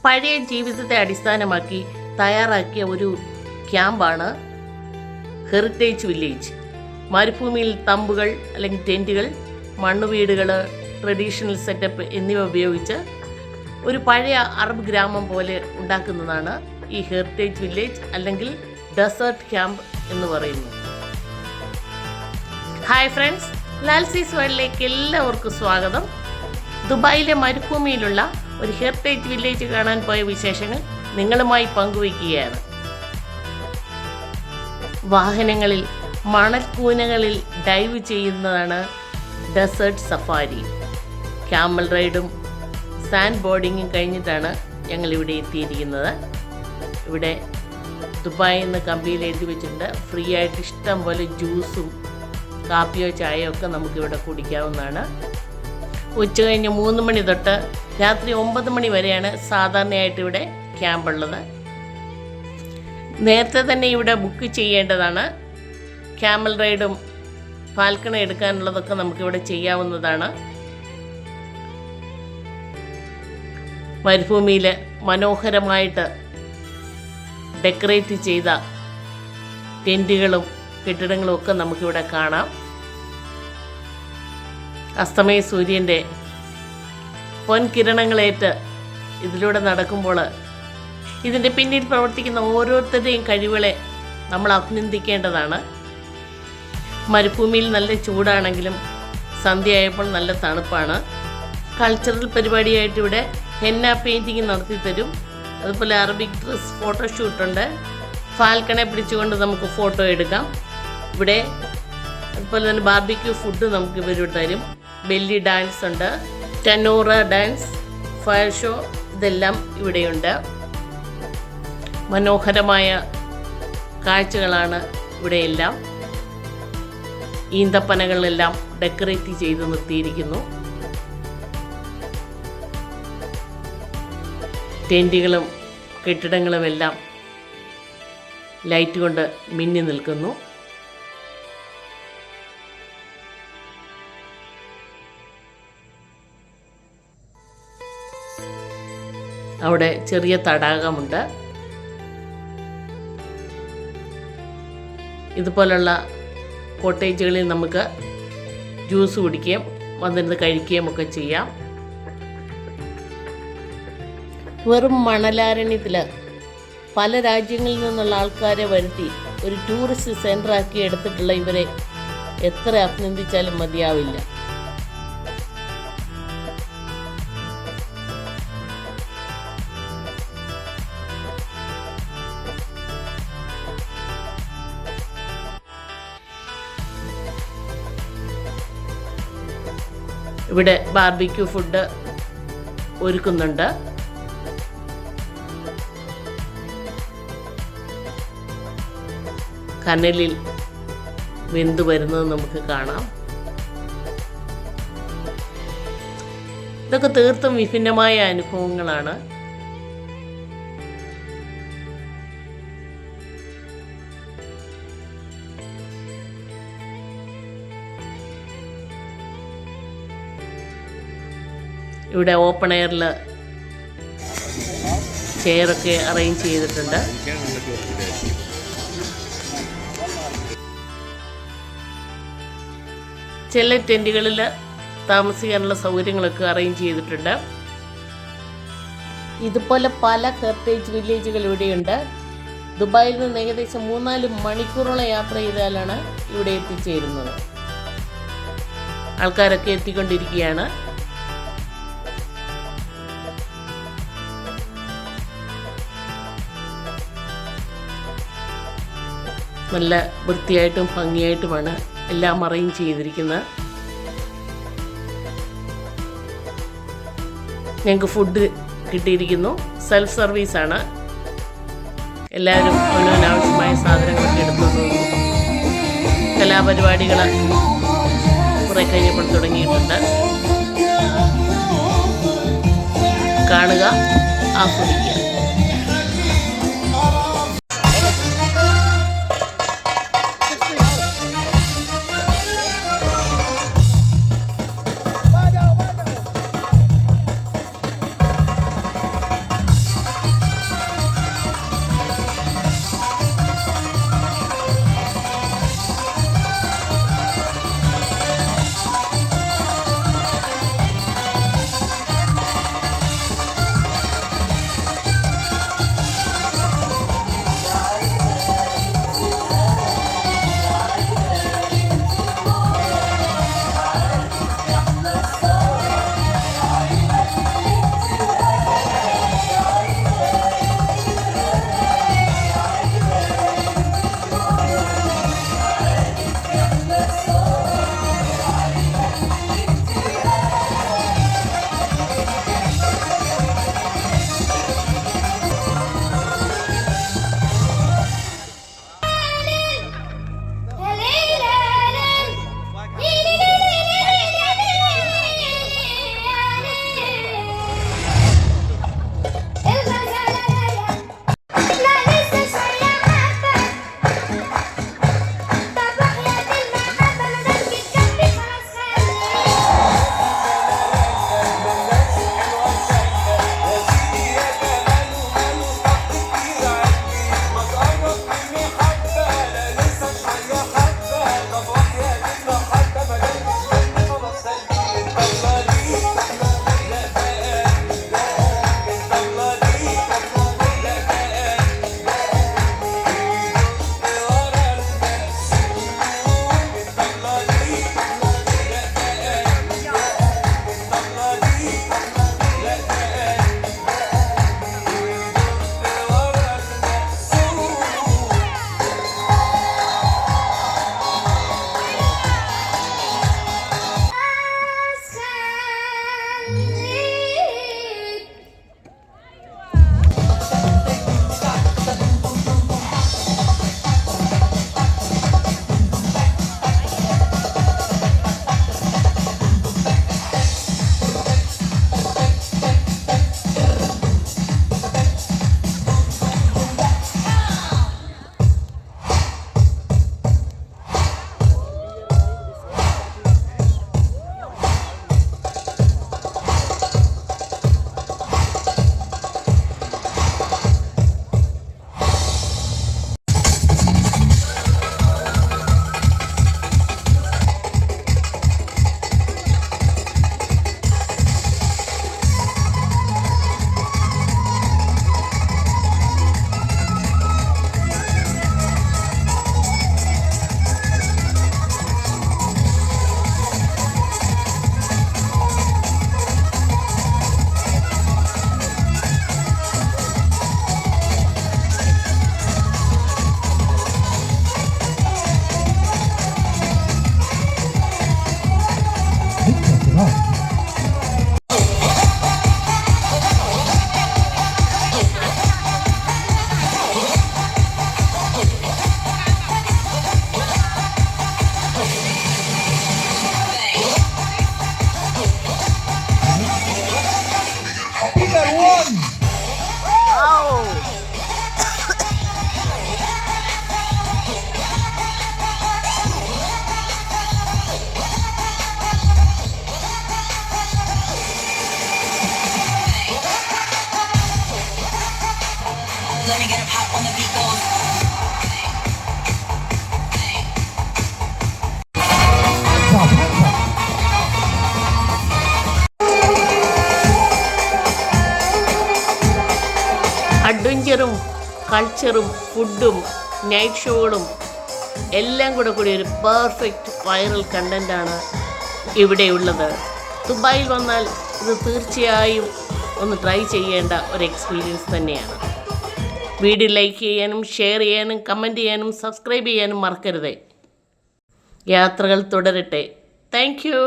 പഴയ ജീവിതത്തെ അടിസ്ഥാനമാക്കി തയ്യാറാക്കിയ ഒരു ക്യാമ്പാണ് ഹെറിറ്റേജ് വില്ലേജ്. മരുഭൂമിയിൽ തമ്പുകൾ അല്ലെങ്കിൽ ടെൻറ്റുകൾ, മണ്ണുവീടുകൾ, ട്രഡീഷണൽ സെറ്റപ്പ് എന്നിവ ഉപയോഗിച്ച് ഒരു പഴയ അറബ് ഗ്രാമം പോലെ ഉണ്ടാക്കുന്നതാണ് ഈ ഹെറിറ്റേജ് വില്ലേജ് അല്ലെങ്കിൽ ഡെസേർട്ട് ക്യാമ്പ് എന്ന് പറയുന്നു. ഹായ് ഫ്രണ്ട്സ്, ലാൽസീസ് വേൾഡിലേക്ക് എല്ലാവർക്കും സ്വാഗതം. ദുബായിലെ മരുഭൂമിയിലുള്ള ഒരു ഹെറിറ്റേജ് വില്ലേജ് കാണാൻ പോയ വിശേഷങ്ങൾ നിങ്ങളുമായി പങ്കുവയ്ക്കുകയാണ്. വാഹനങ്ങളിൽ മണൽക്കൂനകളിൽ ഡൈവ് ചെയ്യുന്നതാണ് ഡെസേർട്ട് സഫാരി. ക്യാമൽ റൈഡും സാൻഡ് ബോർഡിങ്ങും കഴിഞ്ഞിട്ടാണ് ഞങ്ങളിവിടെ എത്തിയിരിക്കുന്നത്. ഇവിടെ ദുബായ് എന്ന കമ്പിയിൽ എഴുതി വെച്ചിട്ടുണ്ട്. ഫ്രീ ആയിട്ട് ഇഷ്ടം പോലെ ജ്യൂസും കാപ്പിയോ ചായയോ ഒക്കെ നമുക്കിവിടെ കുടിക്കാവുന്നതാണ്. ഉച്ച കഴിഞ്ഞ് 3 മണി തൊട്ട് രാത്രി 9 മണി വരെയാണ് സാധാരണയായിട്ട് ഇവിടെ ക്യാമ്പുള്ളത്. നേരത്തെ തന്നെ ഇവിടെ ബുക്ക് ചെയ്യേണ്ടതാണ്. ക്യാമൽ റൈഡും ഫാൽക്കണ എടുക്കാനുള്ളതൊക്കെ നമുക്കിവിടെ ചെയ്യാവുന്നതാണ്. മരുഭൂമിയിൽ മനോഹരമായിട്ട് ഡെക്കറേറ്റ് ചെയ്ത ടെൻറ്റുകളും കെട്ടിടങ്ങളും ഒക്കെ നമുക്കിവിടെ കാണാം. അസ്തമയ സൂര്യൻ്റെ പൊൻകിരണങ്ങളേറ്റ് ഇതിലൂടെ നടക്കുമ്പോൾ ഇതിൻ്റെ പിന്നിൽ പ്രവർത്തിക്കുന്ന ഓരോരുത്തരുടെയും കഴിവുകളെ നമ്മൾ അഭിനന്ദിക്കേണ്ടതാണ്. മരുഭൂമിയിൽ നല്ല ചൂടാണെങ്കിലും സന്ധ്യയായപ്പോൾ നല്ല തണുപ്പാണ്. കൾച്ചറൽ പരിപാടിയായിട്ട് ഇവിടെ ഹെന്ന പെയിൻറ്റിങ് നടത്തി തരും. അതുപോലെ അറബിക് ഡ്രസ് ഫോട്ടോഷൂട്ടുണ്ട്. ഫാൽക്കണെ പിടിച്ചുകൊണ്ട് നമുക്ക് ഫോട്ടോ എടുക്കാം. ഇവിടെ അതുപോലെ തന്നെ ബാർബിക്യൂ ഫുഡ് നമുക്ക് ഇവർ തരും. ബെല്ലി ഡാൻസ് ഉണ്ട്, ടെനോറ ഡാൻസ്, ഫയർ ഷോ, ഇതെല്ലാം ഇവിടെയുണ്ട്. മനോഹരമായ കാഴ്ചകളാണ് ഇവിടെയെല്ലാം. ഈന്തപ്പനകളെല്ലാം ഡെക്കറേറ്റ് ചെയ്ത് നിർത്തിയിരിക്കുന്നു. ടെൻറ്റുകളും കെട്ടിടങ്ങളുമെല്ലാം ലൈറ്റ് കൊണ്ട് മിന്നി നിൽക്കുന്നു. അവിടെ ചെറിയ തടാകമുണ്ട്. ഇതുപോലുള്ള കോട്ടേജുകളിൽ നമുക്ക് ജ്യൂസ് കുടിക്കുകയും വന്നിരുന്ന് കഴിക്കുകയും ഒക്കെ ചെയ്യാം. വെറും മണലാരണ്യത്തിൽ പല രാജ്യങ്ങളിൽ നിന്നുള്ള ആൾക്കാരെ വരുത്തി ഒരു ടൂറിസ്റ്റ് സെൻ്ററാക്കി എടുത്തിട്ടുള്ള ഇവരെ എത്ര അഭിനന്ദിച്ചാലും മതിയാവില്ല. ഇവിടെ ബാർബിക്യൂ ഫുഡ് ഒരുക്കുന്നുണ്ട്. കനലിൽ വെന്തു വരുന്നത് നമുക്ക് കാണാം. ഇതൊക്കെ തീർത്തും വിഭിന്നമായ അനുഭവങ്ങളാണ്. ഇവിടെ ഓപ്പൺ എയറിൽ ചെയറൊക്കെ അറേഞ്ച് ചെയ്തിട്ടുണ്ട്. ചില ടെൻറ്റുകളിൽ താമസിക്കാനുള്ള സൗകര്യങ്ങളൊക്കെ അറേഞ്ച് ചെയ്തിട്ടുണ്ട്. ഇതുപോലെ പല ഹെറിറ്റേജ് വില്ലേജുകൾ ഇവിടെയുണ്ട്. ദുബായിൽ നിന്ന് ഏകദേശം 3-4 മണിക്കൂറോളം യാത്ര ചെയ്താലാണ് ഇവിടെ എത്തിച്ചേരുന്നത്. ആൾക്കാരൊക്കെ എത്തിക്കൊണ്ടിരിക്കുകയാണ്. നല്ല വൃത്തിയായിട്ടും ഭംഗിയായിട്ടുമാണ് എല്ലാം അറേഞ്ച് ചെയ്തിരിക്കുന്നത്. ഞങ്ങൾക്ക് ഫുഡ് കിട്ടിയിരിക്കുന്നു. സെൽഫ് സർവീസാണ്. എല്ലാവരും അവനവനാവശ്യമായ സാധനങ്ങളൊക്കെ എടുത്തു പോകുന്നു. കലാപരിപാടികൾ കുറെ കഴിഞ്ഞപ്പോൾ തുടങ്ങിയിട്ടുണ്ട്. കാണുക, ആസ്വദിക്കുക. Let me get a pop when the beat goes. അഡ്വഞ്ചറും കൾച്ചറും ഫുഡും നൈറ്റ് ഷോകളും എല്ലാം കൂടി ഒരു പെർഫെക്റ്റ് വൈറൽ കണ്ടൻ്റാണ് ഇവിടെയുള്ളത്. ദുബായിൽ വന്നാൽ ഇത് തീർച്ചയായും ഒന്ന് ട്രൈ ചെയ്യേണ്ട ഒരു എക്സ്പീരിയൻസ് തന്നെയാണ്. വീഡിയോ ലൈക്ക് ചെയ്യാനും ഷെയർ ചെയ്യാനും കമൻറ്റ് ചെയ്യാനും സബ്സ്ക്രൈബ് ചെയ്യാനും മറക്കരുത്. യാത്രകൾ തുടരട്ടെ. Thank U.